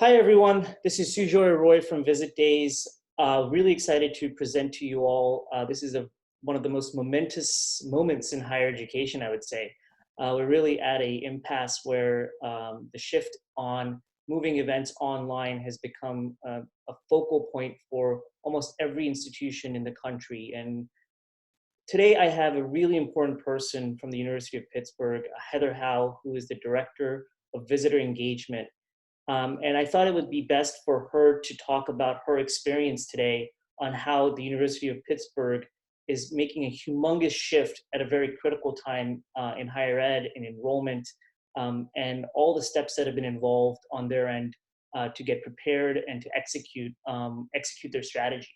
Hi, everyone. This is Sujoy Roy from VisitDays. Really excited to present to you all. This is one of the most momentous moments in higher education, I would say. We're really at an impasse where the shift on moving events online has become a focal point for almost every institution in the country. And today I have a really important person from the University of Pittsburgh, Heather Howe, who is the Director of Visitor Engagement. And I thought it would be best for her to talk about her experience today on how the University of Pittsburgh is making a humongous shift at a very critical time in higher ed and enrollment, and all the steps that have been involved on their end to get prepared and to execute their strategy.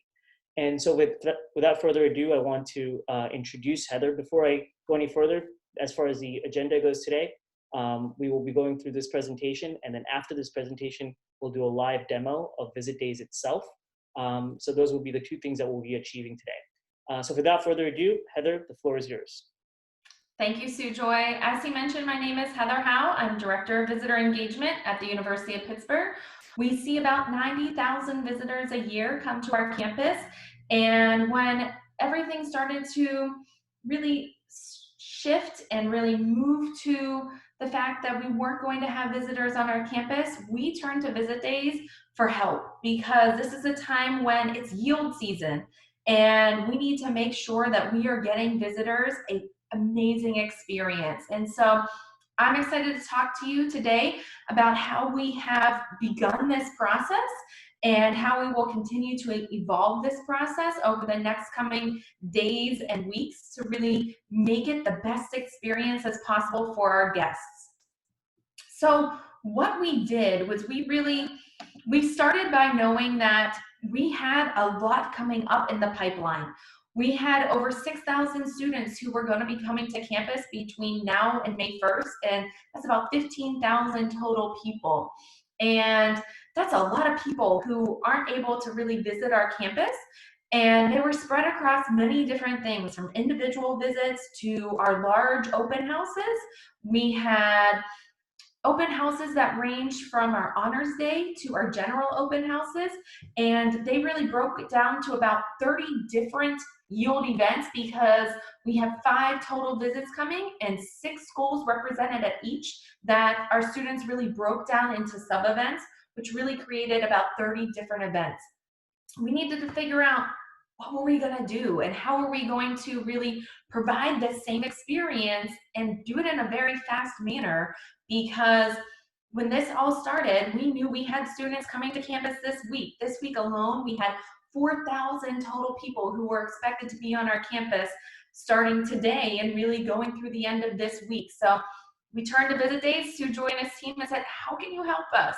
And so without further ado, I want to introduce Heather. Before I go any further, as far as the agenda goes today, we will be going through this presentation, and then after this presentation, we'll do a live demo of VisitDays itself. So those will be the two things that we'll be achieving today. So without further ado, Heather, the floor is yours. Thank you, Sujoy. As he mentioned, my name is Heather Howe. I'm Director of Visitor Engagement at the University of Pittsburgh. We see about 90,000 visitors a year come to our campus. And when everything started to really shift and really move to the fact that we weren't going to have visitors on our campus, we turned to VisitDays for help, because this is a time when it's yield season and we need to make sure that we are getting visitors an amazing experience. And so I'm excited to talk to you today about how we have begun this process and how we will continue to evolve this process over the next coming days and weeks to really make it the best experience as possible for our guests. So what we did was we started by knowing that we had a lot coming up in the pipeline. We had over 6,000 students who were going to be coming to campus between now and May 1st, and that's about 15,000 total people. And that's a lot of people who aren't able to really visit our campus. And they were spread across many different things, from individual visits to our large open houses. We had open houses that range from our honors day to our general open houses, and they really broke it down to about 30 different yield events, because we have 5 total visits coming and 6 schools represented at each, that our students really broke down into sub-events, which really created about 30 different events. We needed to figure out, what were we going to do and how are we going to really provide the same experience and do it in a very fast manner, because when this all started, we knew we had students coming to campus this week. This week alone, we had 4,000 total people who were expected to be on our campus starting today and really going through the end of this week. So we turned to VisitDays to join his team and said, how can you help us?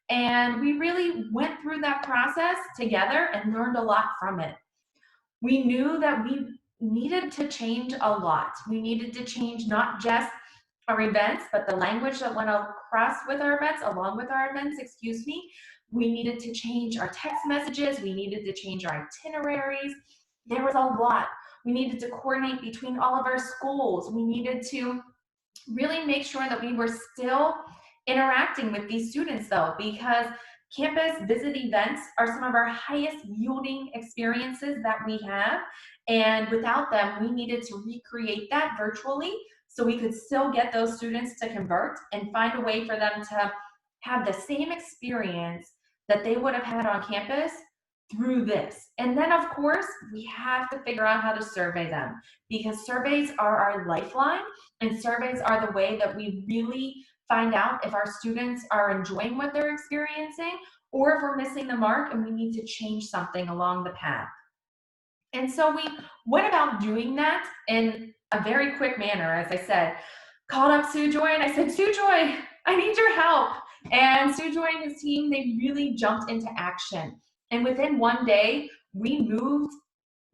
And we really went through that process together and learned a lot from it. We knew that we needed to change a lot. We needed to change not just our events, but the language that went across with our events, along with our events, excuse me. We needed to change our text messages. We needed to change our itineraries. There was a lot. We needed to coordinate between all of our schools. We needed to really make sure that we were still interacting with these students, though, because campus visit events are some of our highest yielding experiences that we have. And without them, we needed to recreate that virtually so we could still get those students to convert and find a way for them to have the same experience that they would have had on campus through this. And then, of course, we have to figure out how to survey them, because surveys are our lifeline, and surveys are the way that we really find out if our students are enjoying what they're experiencing or if we're missing the mark and we need to change something along the path. And so we went about doing that in a very quick manner. As I said, called up Sujoy and I said, Sujoy, I need your help. And Sujoy and his team, they really jumped into action. And within one day, we moved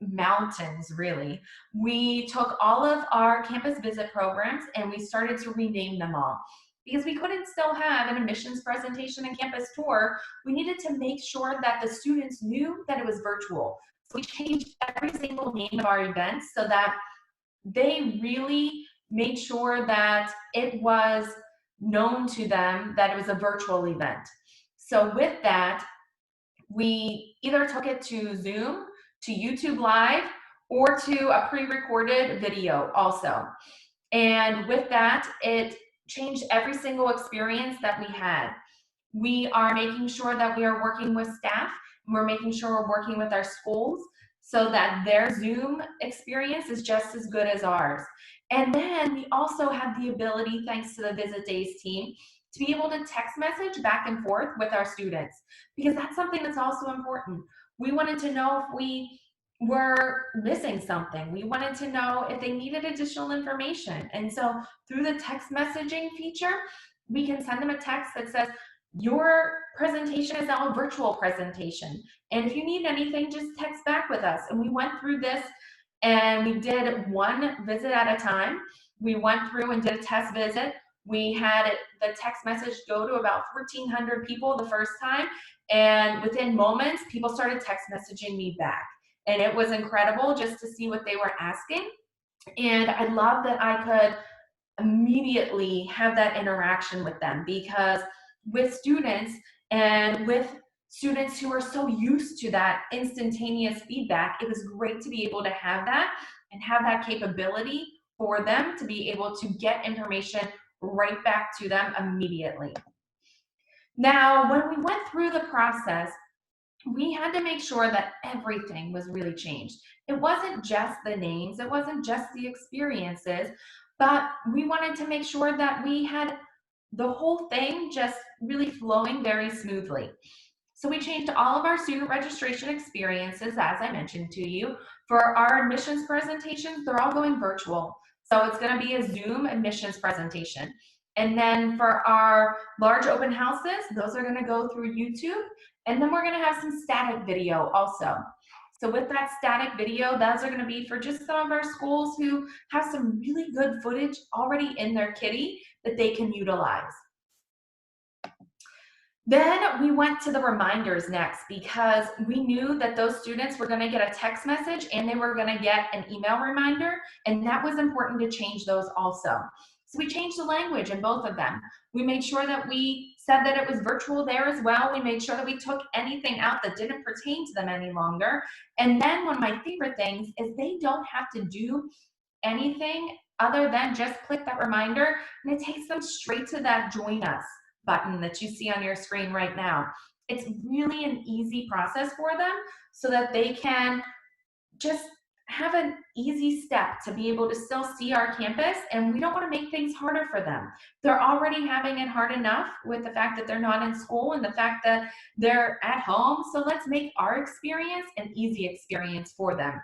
mountains, really. We took all of our campus visit programs and we started to rename them all. Because we couldn't still have an admissions presentation and campus tour, we needed to make sure that the students knew that it was virtual. So we changed every single name of our events so that they really made sure that it was known to them that it was a virtual event. So with that, we either took it to Zoom, to YouTube Live, or to a pre-recorded video also. And with that, it changed every single experience that we had. We are making sure that we are working with staff, and we're making sure we're working with our schools so that their Zoom experience is just as good as ours. And then we also have the ability, thanks to the VisitDays team, to be able to text message back and forth with our students, because that's something that's also important. We wanted to know if we were missing something. We wanted to know if they needed additional information. And so through the text messaging feature, we can send them a text that says, your presentation is now a virtual presentation. And if you need anything, just text back with us. And we went through this and we did one visit at a time. We went through and did a test visit. We had the text message go to about 1,400 people the first time. And within moments, people started text messaging me back. And it was incredible just to see what they were asking. And I love that I could immediately have that interaction with them, because with students and with students who are so used to that instantaneous feedback, it was great to be able to have that and have that capability for them to be able to get information right back to them immediately. Now, when we went through the process, we had to make sure that everything was really changed. It wasn't just the names, it wasn't just the experiences, but we wanted to make sure that we had the whole thing just really flowing very smoothly. So we changed all of our student registration experiences, as I mentioned to you. For our admissions presentations, they're all going virtual. So it's going to be a Zoom admissions presentation. And then for our large open houses, those are going to go through YouTube. And then we're going to have some static video also. So with that static video, those are going to be for just some of our schools who have some really good footage already in their kitty that they can utilize. Then we went to the reminders next, because we knew that those students were going to get a text message and they were going to get an email reminder, and that was important to change those also. So we changed the language in both of them. We made sure that we said that it was virtual there as well. We made sure that we took anything out that didn't pertain to them any longer. And then one of my favorite things is they don't have to do anything other than just click that reminder, and it takes them straight to that Join Us button that you see on your screen right now. It's really an easy process for them so that they can just have an easy step to be able to still see our campus, and we don't want to make things harder for them. They're already having it hard enough with the fact that they're not in school and the fact that they're at home, so let's make our experience an easy experience for them.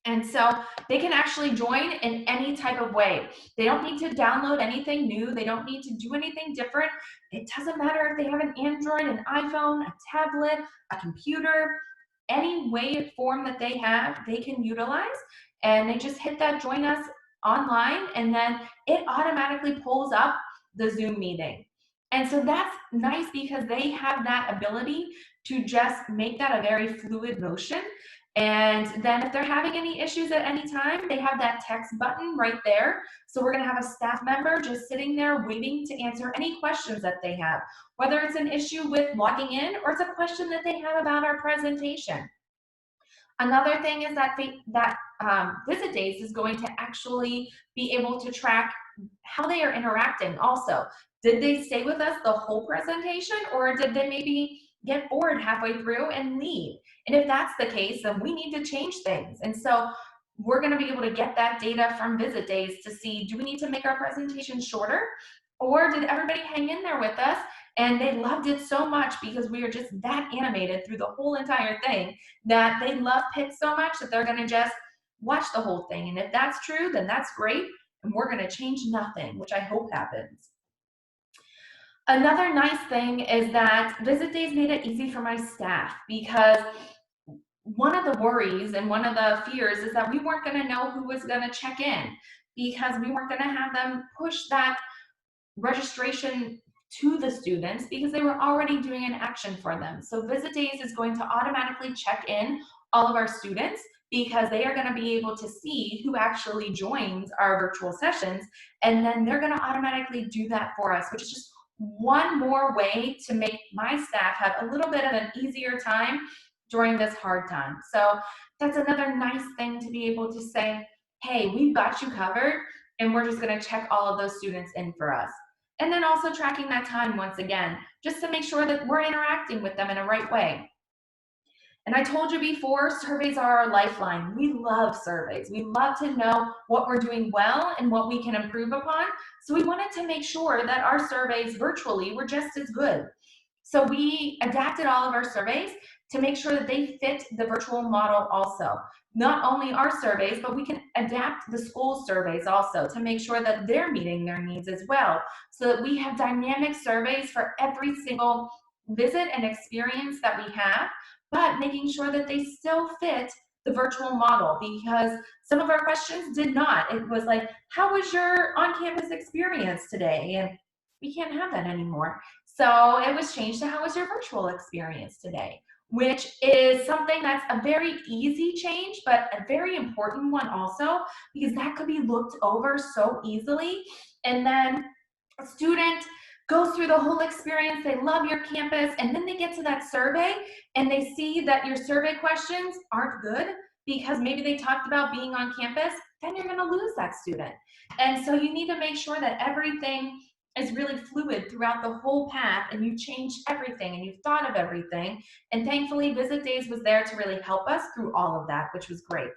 And so they can actually join in any type of way. They don't need to download anything new. They don't need to do anything different. It doesn't matter if they have an Android, an iPhone, a tablet, a computer, any way, form that they have, they can utilize. And they just hit that Join Us online, and then it automatically pulls up the Zoom meeting. And so that's nice because they have that ability to just make that a very fluid motion. And then if they're having any issues at any time, they have that text button right there. So we're gonna have a staff member just sitting there waiting to answer any questions that they have, whether it's an issue with logging in or it's a question that they have about our presentation. Another thing is that VisitDays is going to actually be able to track how they are interacting also. Did they stay with us the whole presentation, or did they maybe get bored halfway through and leave? And if that's the case, then we need to change things. And so we're going to be able to get that data from VisitDays to see, do we need to make our presentation shorter, or did everybody hang in there with us and they loved it so much because we are just that animated through the whole entire thing that they love Pitt so much that they're going to just watch the whole thing. And if that's true, then that's great, and we're going to change nothing, which I hope happens. Another nice thing is that VisitDays made it easy for my staff, because one of the worries and one of the fears is that we weren't going to know who was going to check in, because we weren't going to have them push that registration to the students because they were already doing an action for them. So VisitDays is going to automatically check in all of our students, because they are going to be able to see who actually joins our virtual sessions, and then they're going to automatically do that for us, which is just one more way to make my staff have a little bit of an easier time during this hard time. So that's another nice thing to be able to say, hey, we've got you covered, and we're just going to check all of those students in for us. And then also tracking that time once again, just to make sure that we're interacting with them in a right way. And I told you before, surveys are our lifeline. We love surveys. We love to know what we're doing well and what we can improve upon. So we wanted to make sure that our surveys virtually were just as good. So we adapted all of our surveys to make sure that they fit the virtual model also. Not only our surveys, but we can adapt the school surveys also to make sure that they're meeting their needs as well. So that we have dynamic surveys for every single visit and experience that we have, but making sure that they still fit the virtual model, because some of our questions did not. It was like, how was your on-campus experience today? And we can't have that anymore. So it was changed to how was your virtual experience today, which is something that's a very easy change, but a very important one also, because that could be looked over so easily. And then a student goes through the whole experience, they love your campus, and then they get to that survey and they see that your survey questions aren't good because maybe they talked about being on campus, then you're going to lose that student. And so you need to make sure that everything is really fluid throughout the whole path, and you've changed everything and you've thought of everything. And thankfully, Visit Days was there to really help us through all of that, which was great.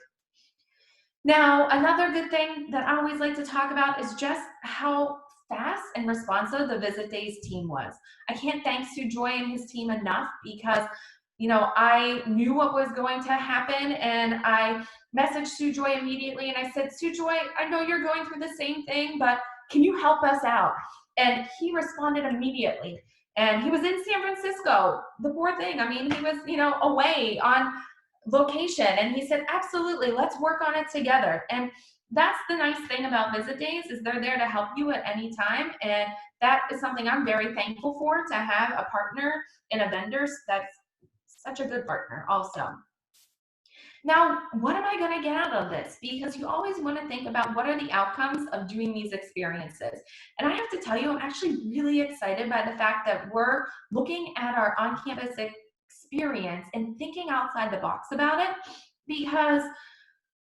Now, another good thing that I always like to talk about is just how fast and responsive the Visit Days team was. I can't thank Sue Joy and his team enough, because I knew what was going to happen, and I messaged Sue Joy immediately and I said, Sue Joy, I know you're going through the same thing, but can you help us out? And he responded immediately. And he was in San Francisco, the poor thing. I mean, he was, away on location, and he said, absolutely, let's work on it together. And that's the nice thing about Visit Days, is they're there to help you at any time. And that is something I'm very thankful for, to have a partner and a vendor that's such a good partner also. Now, what am I going to get out of this? Because you always want to think about what are the outcomes of doing these experiences. And I have to tell you, I'm actually really excited by the fact that we're looking at our on-campus experience and thinking outside the box about it, because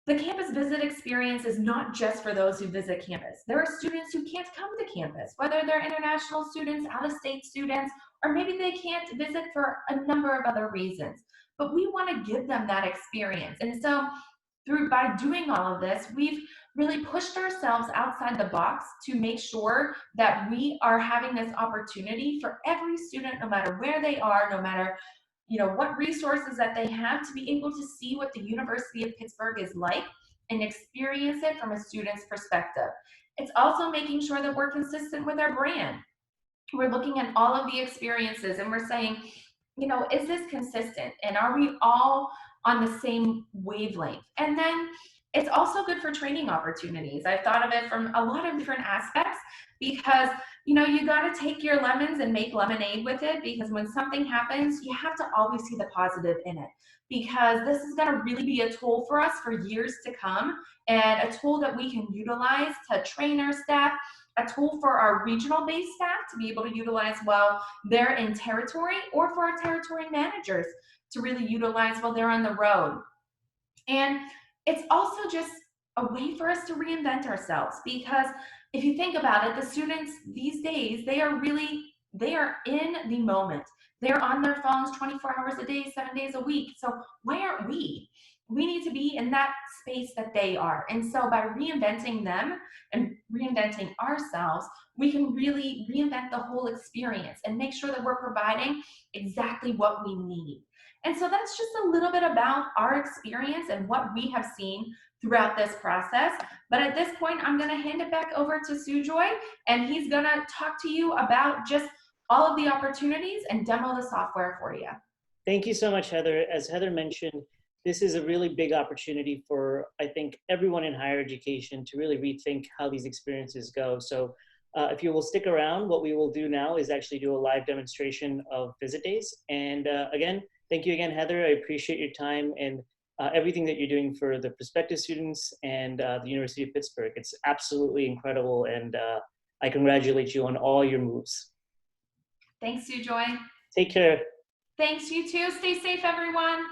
the campus visit experience is not just for those who visit campus. There are students who can't come to campus, whether they're international students, out-of-state students, or maybe they can't visit for a number of other reasons. But we want to give them that experience. And so by doing all of this, we've really pushed ourselves outside the box to make sure that we are having this opportunity for every student, no matter where they are, no matter what resources that they have, to be able to see what the University of Pittsburgh is like and experience it from a student's perspective. It's also making sure that we're consistent with our brand. We're looking at all of the experiences and we're saying, is this consistent? And are we all on the same wavelength? And then it's also good for training opportunities. I've thought of it from a lot of different aspects, because you got to take your lemons and make lemonade with it, because when something happens, you have to always see the positive in it, because this is going to really be a tool for us for years to come, and a tool that we can utilize to train our staff, a tool for our regional based staff to be able to utilize while they're in territory, or for our territory managers to really utilize while they're on the road. And it's also just a way for us to reinvent ourselves, because if you think about it, the students these days, they are in the moment. They're on their phones 24 hours a day, 7 days a week. So why aren't we? We need to be in that space that they are. And so by reinventing them and reinventing ourselves, we can really reinvent the whole experience and make sure that we're providing exactly what we need. And so that's just a little bit about our experience and what we have seen throughout this process. But at this point, I'm going to hand it back over to Sue Joy, and he's going to talk to you about just all of the opportunities and demo the software for you. Thank you so much, Heather. As Heather mentioned, this is a really big opportunity for, I think, everyone in higher education to really rethink how these experiences go. So if you will stick around, what we will do now is actually do a live demonstration of Visit Days. And again, thank you again, Heather. I appreciate your time and everything that you're doing for the prospective students and the University of Pittsburgh. It's absolutely incredible, and I congratulate you on all your moves. Thanks, Sue Joy. Take care. Thanks, you too. Stay safe, everyone.